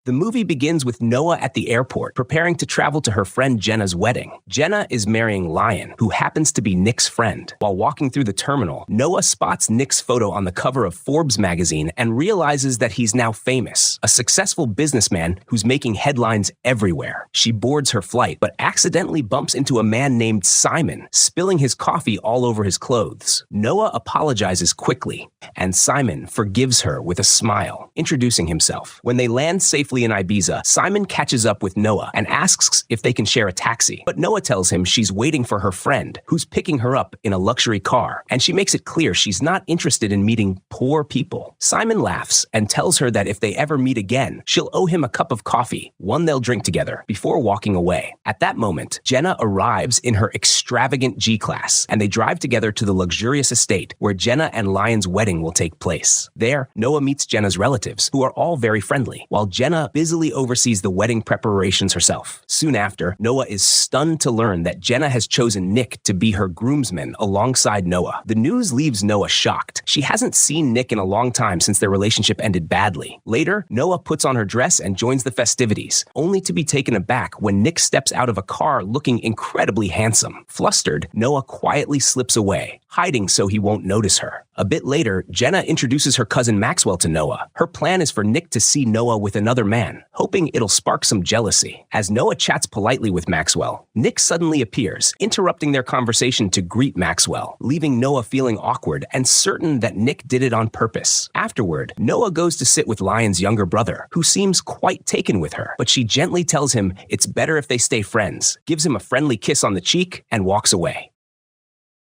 The movie begins with Noah at the airport, preparing to travel to her friend Jenna's wedding. Jenna is marrying Lion, who happens to be Nick's friend. While walking through the terminal, Noah spots Nick's photo on the cover of Forbes magazine and realizes that he's now famous, a successful businessman who's making headlines everywhere. She boards her flight, but accidentally bumps into a man named Simon, spilling his coffee all over his clothes. Noah apologizes quickly, and Simon forgives her with a smile, introducing himself. When they land safely in Ibiza, Simon catches up with Noah and asks if they can share a taxi. But Noah tells him she's waiting for her friend, who's picking her up in a luxury car, and she makes it clear she's not interested in meeting poor people. Simon laughs and tells her that if they ever meet again, she'll owe him a cup of coffee, one they'll drink together, before walking away. At that moment, Jenna arrives in her extravagant G-Class, and they drive together to the luxurious estate where Jenna and Lion's wedding will take place. There, Noah meets Jenna's relatives, who are all very friendly, while Jenna busily oversees the wedding preparations herself. Soon after, Noah is stunned to learn that Jenna has chosen Nick to be her groomsman alongside Noah. The news leaves Noah shocked. She hasn't seen Nick in a long time since their relationship ended badly. Later, Noah puts on her dress and joins the festivities, only to be taken aback when Nick steps out of a car looking incredibly handsome. Flustered, Noah quietly slips away, hiding so he won't notice her. A bit later, Jenna introduces her cousin Maxwell to Noah. Her plan is for Nick to see Noah with another man, hoping it'll spark some jealousy. As Noah chats politely with Maxwell, Nick suddenly appears, interrupting their conversation to greet Maxwell, leaving Noah feeling awkward and certain that Nick did it on purpose. Afterward, Noah goes to sit with Lion's younger brother, who seems quite taken with her, but she gently tells him it's better if they stay friends, gives him a friendly kiss on the cheek, and walks away.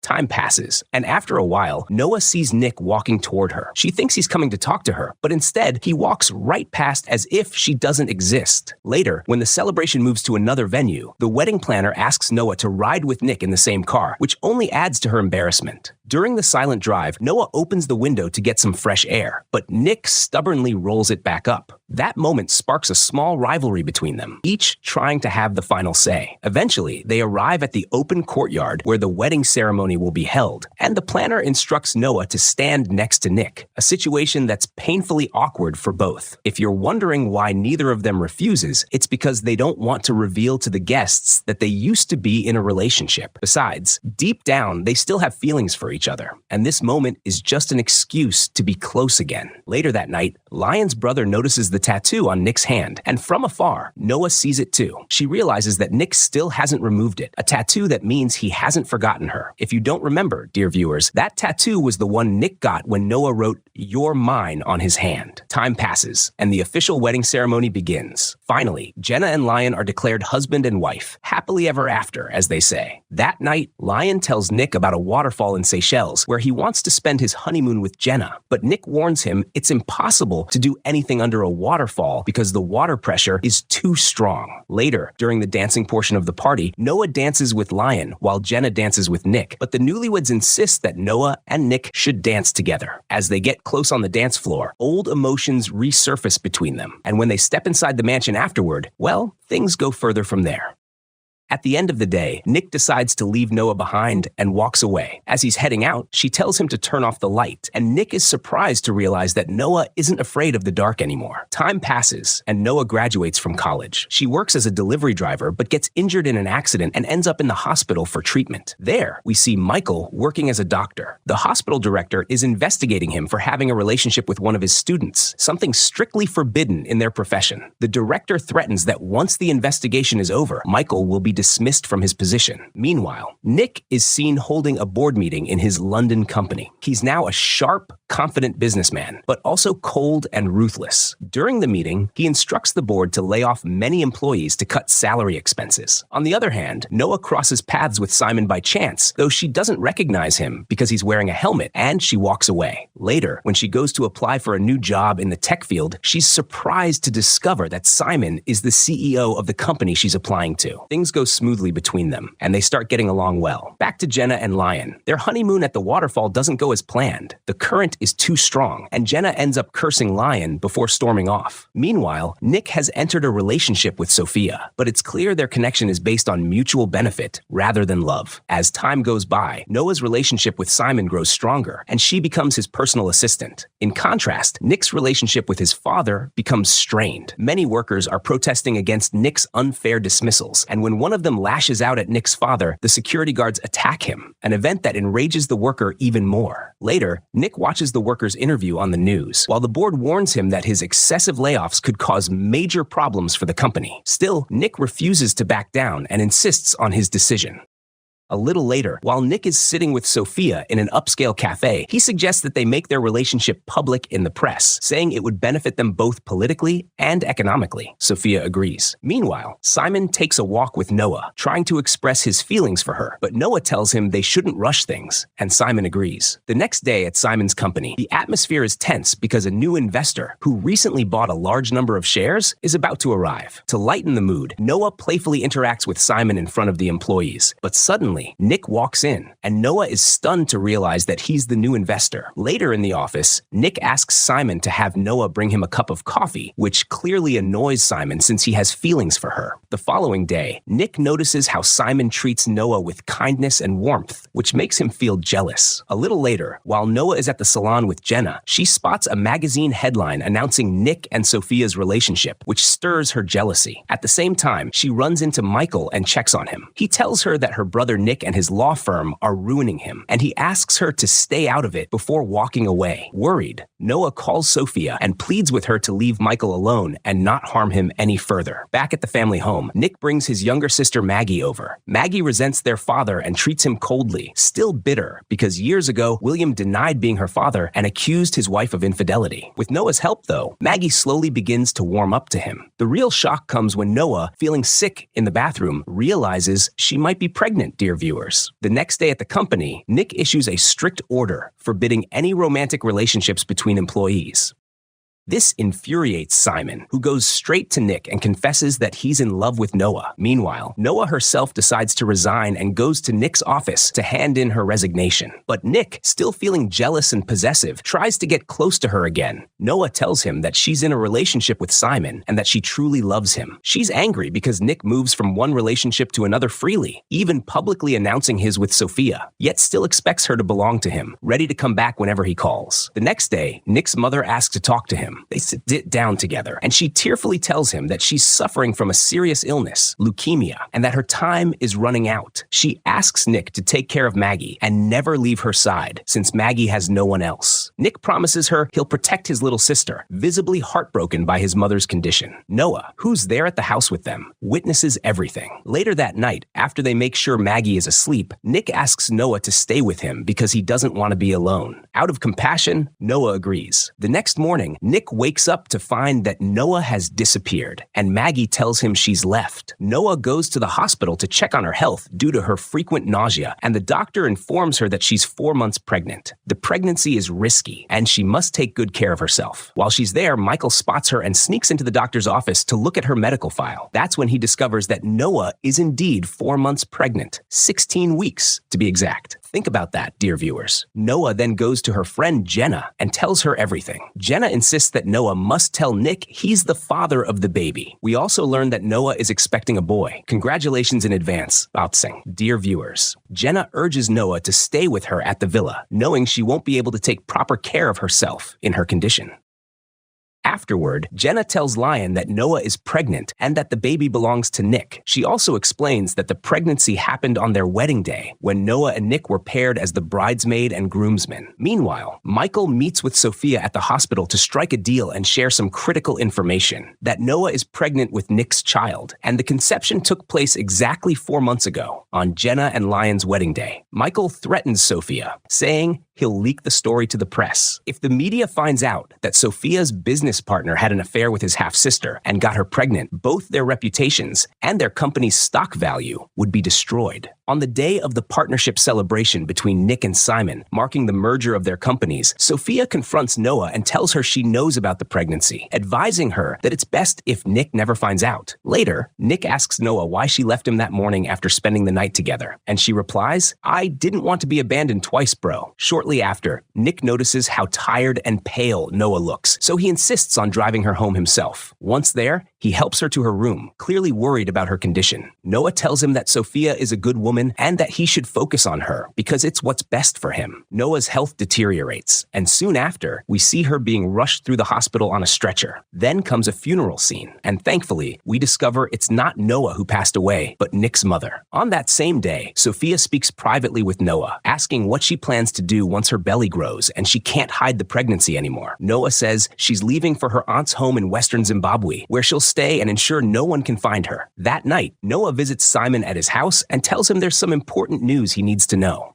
Time passes, and after a while, Noah sees Nick walking toward her. She thinks he's coming to talk to her, but instead, he walks right past as if she doesn't exist. Later, when the celebration moves to another venue, the wedding planner asks Noah to ride with Nick in the same car, which only adds to her embarrassment. During the silent drive, Noah opens the window to get some fresh air, but Nick stubbornly rolls it back up. That moment sparks a small rivalry between them, each trying to have the final say. Eventually, they arrive at the open courtyard where the wedding ceremony will be held, and the planner instructs Noah to stand next to Nick, a situation that's painfully awkward for both. If you're wondering why neither of them refuses, it's because they don't want to reveal to the guests that they used to be in a relationship. Besides, deep down, they still have feelings for each other, and this moment is just an excuse to be close again. Later that night, Lion's brother notices the tattoo on Nick's hand, and from afar, Noah sees it too. She realizes that Nick still hasn't removed it, a tattoo that means he hasn't forgotten her. If you don't remember, dear viewers, that tattoo was the one Nick got when Noah wrote "You're mine" on his hand. Time passes, and the official wedding ceremony begins. Finally, Jenna and Lion are declared husband and wife, happily ever after, as they say. That night, Lion tells Nick about a waterfall in Seychelles where he wants to spend his honeymoon with Jenna, but Nick warns him it's impossible to do anything under a waterfall because the water pressure is too strong. Later, during the dancing portion of the party, Noah dances with Lion while Jenna dances with Nick, but the newlyweds insist that Noah and Nick should dance together. As they get close on the dance floor, old emotions resurface between them, and when they step inside the mansion afterward, well, things go further from there. At the end of the day, Nick decides to leave Noah behind and walks away. As he's heading out, she tells him to turn off the light, and Nick is surprised to realize that Noah isn't afraid of the dark anymore. Time passes, and Noah graduates from college. She works as a delivery driver, but gets injured in an accident and ends up in the hospital for treatment. There, we see Michael working as a doctor. The hospital director is investigating him for having a relationship with one of his students, something strictly forbidden in their profession. The director threatens that once the investigation is over, Michael will be dismissed from his position. Meanwhile, Nick is seen holding a board meeting in his London company. He's now a sharp, confident businessman, but also cold and ruthless. During the meeting, he instructs the board to lay off many employees to cut salary expenses. On the other hand, Noah crosses paths with Simon by chance, though she doesn't recognize him because he's wearing a helmet, and she walks away. Later, when she goes to apply for a new job in the tech field, she's surprised to discover that Simon is the CEO of the company she's applying to. Things go smoothly between them, and they start getting along well. Back to Jenna and Lion. Their honeymoon at the waterfall doesn't go as planned. The current is too strong, and Jenna ends up cursing Lion before storming off. Meanwhile, Nick has entered a relationship with Sophia, but it's clear their connection is based on mutual benefit rather than love. As time goes by, Noah's relationship with Simon grows stronger, and she becomes his personal assistant. In contrast, Nick's relationship with his father becomes strained. Many workers are protesting against Nick's unfair dismissals, and when one of them lashes out at Nick's father, the security guards attack him, an event that enrages the worker even more. Later, Nick watches the worker's interview on the news, while the board warns him that his excessive layoffs could cause major problems for the company. Still, Nick refuses to back down and insists on his decision. A little later, while Nick is sitting with Sophia in an upscale cafe, he suggests that they make their relationship public in the press, saying it would benefit them both politically and economically. Sophia agrees. Meanwhile, Simon takes a walk with Noah, trying to express his feelings for her, but Noah tells him they shouldn't rush things, and Simon agrees. The next day at Simon's company, the atmosphere is tense because a new investor, who recently bought a large number of shares, is about to arrive. To lighten the mood, Noah playfully interacts with Simon in front of the employees, but suddenly, Nick walks in, and Noah is stunned to realize that he's the new investor. Later in the office, Nick asks Simon to have Noah bring him a cup of coffee, which clearly annoys Simon since he has feelings for her. The following day, Nick notices how Simon treats Noah with kindness and warmth, which makes him feel jealous. A little later, while Noah is at the salon with Jenna, she spots a magazine headline announcing Nick and Sophia's relationship, which stirs her jealousy. At the same time, she runs into Michael and checks on him. He tells her that her brother Nick and his law firm are ruining him, and he asks her to stay out of it before walking away. Worried, Noah calls Sophia and pleads with her to leave Michael alone and not harm him any further. Back at the family home, Nick brings his younger sister Maggie over. Maggie resents their father and treats him coldly, still bitter because years ago, William denied being her father and accused his wife of infidelity. With Noah's help, though, Maggie slowly begins to warm up to him. The real shock comes when Noah, feeling sick in the bathroom, realizes she might be pregnant, dear viewers. The next day at the company, Nick issues a strict order forbidding any romantic relationships between employees. This infuriates Simon, who goes straight to Nick and confesses that he's in love with Noah. Meanwhile, Noah herself decides to resign and goes to Nick's office to hand in her resignation. But Nick, still feeling jealous and possessive, tries to get close to her again. Noah tells him that she's in a relationship with Simon and that she truly loves him. She's angry because Nick moves from one relationship to another freely, even publicly announcing his with Sophia, yet still expects her to belong to him, ready to come back whenever he calls. The next day, Nick's mother asks to talk to him. They sit down together, and she tearfully tells him that she's suffering from a serious illness, leukemia, and that her time is running out. She asks Nick to take care of Maggie and never leave her side, since Maggie has no one else. Nick promises her he'll protect his little sister, visibly heartbroken by his mother's condition. Noah, who's there at the house with them, witnesses everything. Later that night, after they make sure Maggie is asleep, Nick asks Noah to stay with him because he doesn't want to be alone. Out of compassion, Noah agrees. The next morning, Nick wakes up to find that Noah has disappeared, and Maggie tells him she's left. Noah goes to the hospital to check on her health due to her frequent nausea, and the doctor informs her that she's 4 months pregnant. The pregnancy is risky, and she must take good care of herself. While she's there, Michael spots her and sneaks into the doctor's office to look at her medical file. That's when he discovers that Noah is indeed 4 months pregnant, 16 weeks to be exact. Think about that, dear viewers. Noah then goes to her friend Jenna and tells her everything. Jenna insists that Noah must tell Nick he's the father of the baby. We also learn that Noah is expecting a boy. Congratulations in advance, Baotsing. Dear viewers, Jenna urges Noah to stay with her at the villa, knowing she won't be able to take proper care of herself in her condition. Afterward, Jenna tells Lion that Noah is pregnant and that the baby belongs to Nick. She also explains that the pregnancy happened on their wedding day, when Noah and Nick were paired as the bridesmaid and groomsmen. Meanwhile, Michael meets with Sophia at the hospital to strike a deal and share some critical information: that Noah is pregnant with Nick's child, and the conception took place exactly 4 months ago, on Jenna and Lion's wedding day. Michael threatens Sophia, saying he'll leak the story to the press. If the media finds out that Sophia's business partner had an affair with his half-sister and got her pregnant, both their reputations and their company's stock value would be destroyed. On the day of the partnership celebration between Nick and Simon, marking the merger of their companies, Sophia confronts Noah and tells her she knows about the pregnancy, advising her that it's best if Nick never finds out. Later, Nick asks Noah why she left him that morning after spending the night together, and she replies, "I didn't want to be abandoned twice, bro." Shortly after, Nick notices how tired and pale Noah looks, so he insists on driving her home himself. Once there, he helps her to her room, clearly worried about her condition. Noah tells him that Sophia is a good woman and that he should focus on her because it's what's best for him. Noah's health deteriorates, and soon after, we see her being rushed through the hospital on a stretcher. Then comes a funeral scene, and thankfully, we discover it's not Noah who passed away, but Nick's mother. On that same day, Sophia speaks privately with Noah, asking what she plans to do once her belly grows and she can't hide the pregnancy anymore. Noah says she's leaving for her aunt's home in western Zimbabwe, where she'll stay and ensure no one can find her. That night, Noah visits Simon at his house and tells him there's some important news he needs to know.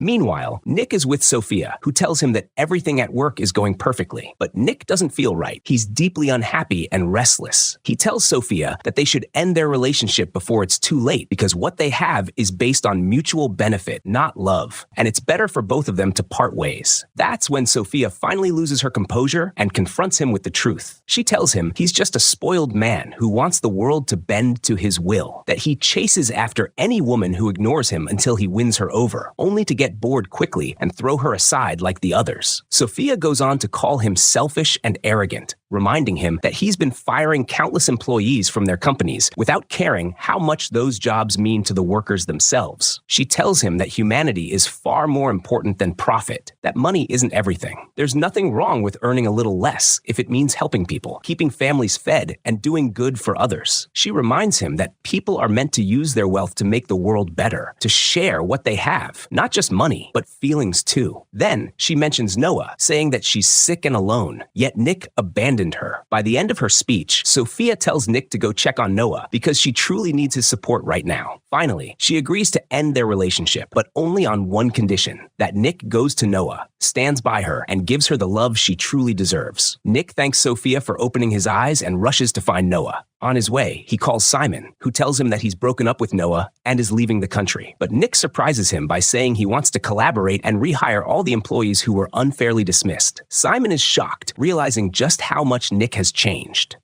Meanwhile, Nick is with Sophia, who tells him that everything at work is going perfectly. But Nick doesn't feel right. He's deeply unhappy and restless. He tells Sophia that they should end their relationship before it's too late because what they have is based on mutual benefit, not love. And it's better for both of them to part ways. That's when Sophia finally loses her composure and confronts him with the truth. She tells him he's just a spoiled man who wants the world to bend to his will, that he chases after any woman who ignores him until he wins her over, only to get bored quickly and throw her aside like the others. Sophia goes on to call him selfish and arrogant, reminding him that he's been firing countless employees from their companies without caring how much those jobs mean to the workers themselves. She tells him that humanity is far more important than profit, that money isn't everything. There's nothing wrong with earning a little less if it means helping people, keeping families fed, and doing good for others. She reminds him that people are meant to use their wealth to make the world better, to share what they have, not just money, but feelings too. Then she mentions Noah, saying that she's sick and alone, yet Nick abandoned her. By the end of her speech, Sophia tells Nick to go check on Noah because she truly needs his support right now. Finally, she agrees to end their relationship, but only on one condition, that Nick goes to Noah, stands by her, and gives her the love she truly deserves. Nick thanks Sophia for opening his eyes and rushes to find Noah. On his way, he calls Simon, who tells him that he's broken up with Noah and is leaving the country. But Nick surprises him by saying he wants to collaborate and rehire all the employees who were unfairly dismissed. Simon is shocked, realizing just how much Nick has changed.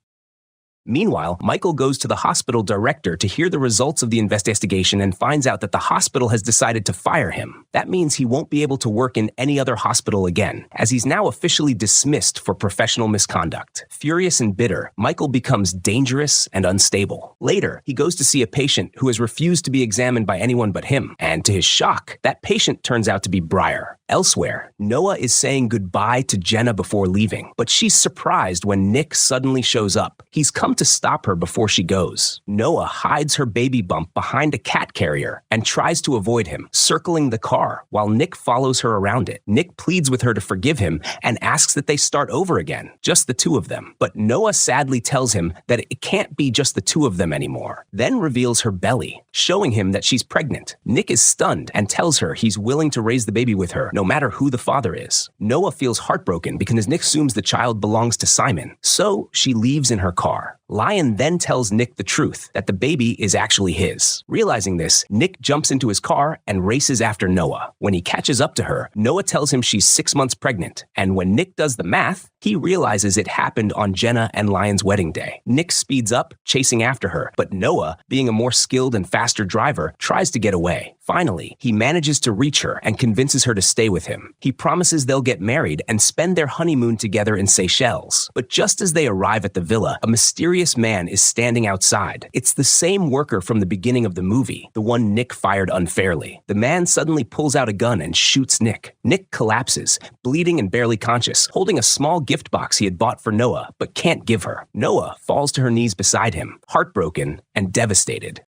Meanwhile, Michael goes to the hospital director to hear the results of the investigation and finds out that the hospital has decided to fire him. That means he won't be able to work in any other hospital again, as he's now officially dismissed for professional misconduct. Furious and bitter, Michael becomes dangerous and unstable. Later, he goes to see a patient who has refused to be examined by anyone but him, and to his shock, that patient turns out to be Briar. Elsewhere, Noah is saying goodbye to Jenna before leaving, but she's surprised when Nick suddenly shows up. He's come to stop her before she goes. Noah hides her baby bump behind a cat carrier and tries to avoid him, circling the car while Nick follows her around it. Nick pleads with her to forgive him and asks that they start over again, just the two of them. But Noah sadly tells him that it can't be just the two of them anymore, then reveals her belly, showing him that she's pregnant. Nick is stunned and tells her he's willing to raise the baby with her, no matter who the father is. Noah feels heartbroken because Nick assumes the child belongs to Simon, so she leaves in her car. Lion then tells Nick the truth, that the baby is actually his. Realizing this, Nick jumps into his car and races after Noah. When he catches up to her, Noah tells him she's 6 months pregnant, and when Nick does the math, he realizes it happened on Jenna and Lion's wedding day. Nick speeds up, chasing after her, but Noah, being a more skilled and faster driver, tries to get away. Finally, he manages to reach her and convinces her to stay with him. He promises they'll get married and spend their honeymoon together in Seychelles. But just as they arrive at the villa, a mysterious man is standing outside. It's the same worker from the beginning of the movie, the one Nick fired unfairly. The man suddenly pulls out a gun and shoots Nick. Nick collapses, bleeding and barely conscious, holding a small gift box he had bought for Noah, but can't give her. Noah falls to her knees beside him, heartbroken and devastated.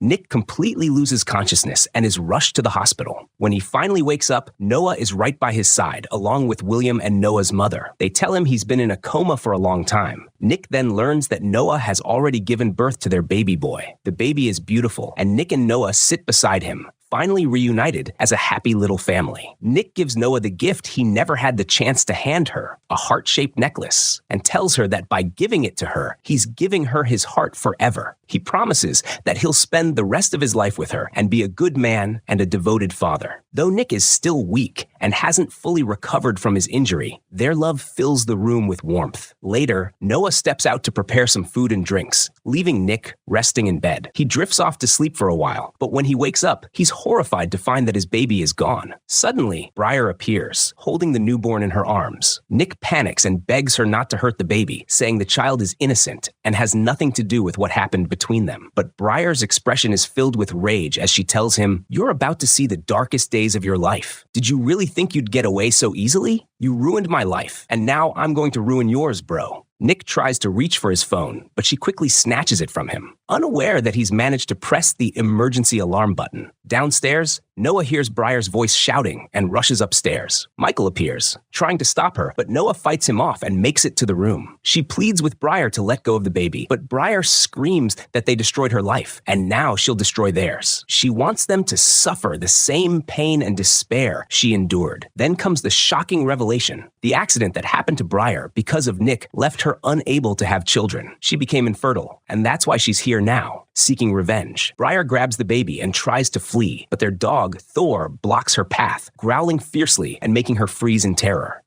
Nick completely loses consciousness and is rushed to the hospital. When he finally wakes up, Noah is right by his side, along with William and Noah's mother. They tell him he's been in a coma for a long time. Nick then learns that Noah has already given birth to their baby boy. The baby is beautiful, and Nick and Noah sit beside him, finally reunited as a happy little family. Nick gives Noah the gift he never had the chance to hand her, a heart-shaped necklace, and tells her that by giving it to her, he's giving her his heart forever. He promises that he'll spend the rest of his life with her and be a good man and a devoted father. Though Nick is still weak and hasn't fully recovered from his injury, their love fills the room with warmth. Later, Noah steps out to prepare some food and drinks, leaving Nick resting in bed. He drifts off to sleep for a while, but when he wakes up, he's horrified to find that his baby is gone. Suddenly, Briar appears, holding the newborn in her arms. Nick panics and begs her not to hurt the baby, saying the child is innocent and has nothing to do with what happened between them. But Briar's expression is filled with rage as she tells him, "You're about to see the darkest days of your life. Did you really think you'd get away so easily? You ruined my life, and now I'm going to ruin yours, bro." Nick tries to reach for his phone, but she quickly snatches it from him, unaware that he's managed to press the emergency alarm button. Downstairs, Noah hears Briar's voice shouting and rushes upstairs. Michael appears, trying to stop her, but Noah fights him off and makes it to the room. She pleads with Briar to let go of the baby, but Briar screams that they destroyed her life, and now she'll destroy theirs. She wants them to suffer the same pain and despair she endured. Then comes the shocking revelation. The accident that happened to Briar because of Nick left her unable to have children. She became infertile, and that's why she's here now, seeking revenge. Briar grabs the baby and tries to flee, but their dog, Thor, blocks her path, growling fiercely and making her freeze in terror.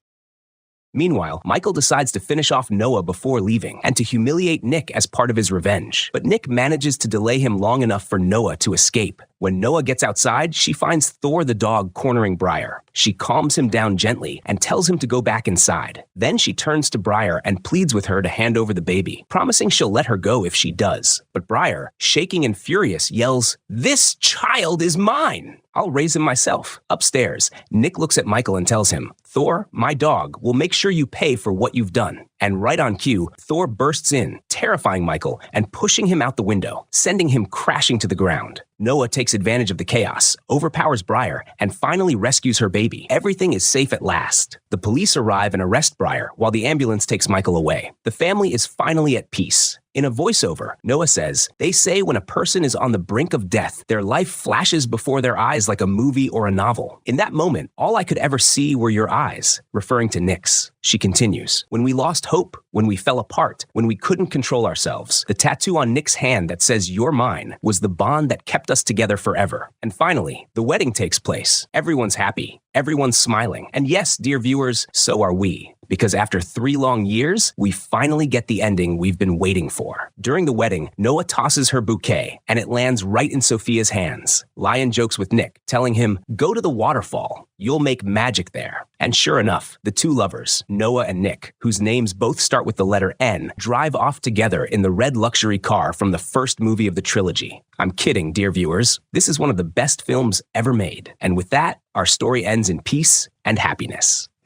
Meanwhile, Michael decides to finish off Noah before leaving and to humiliate Nick as part of his revenge. But Nick manages to delay him long enough for Noah to escape. When Noah gets outside, she finds Thor the dog cornering Briar. She calms him down gently and tells him to go back inside. Then she turns to Briar and pleads with her to hand over the baby, promising she'll let her go if she does. But Briar, shaking and furious, yells, "This child is mine! I'll raise him myself." Upstairs, Nick looks at Michael and tells him, "Thor, my dog, will make sure you pay for what you've done." And right on cue, Thor bursts in, terrifying Michael and pushing him out the window, sending him crashing to the ground. Noah takes advantage of the chaos, overpowers Briar, and finally rescues her baby. Everything is safe at last. The police arrive and arrest Briar while the ambulance takes Michael away. The family is finally at peace. In a voiceover, Noah says, "They say when a person is on the brink of death, their life flashes before their eyes like a movie or a novel. In that moment, all I could ever see were your eyes," referring to Nick's. She continues, "When we lost hope, when we fell apart, when we couldn't control ourselves, the tattoo on Nick's hand that says 'You're mine' was the bond that kept us together forever." And finally, the wedding takes place. Everyone's happy. Everyone's smiling. And yes, dear viewers, so are we. Because after 3 long years, we finally get the ending we've been waiting for. During the wedding, Noah tosses her bouquet, and it lands right in Sophia's hands. Lion jokes with Nick, telling him, "Go to the waterfall. You'll make magic there." And sure enough, the two lovers, Noah and Nick, whose names both start with the letter N, drive off together in the red luxury car from the first movie of the trilogy. I'm kidding, dear viewers. This is one of the best films ever made. And with that, our story ends in peace and happiness.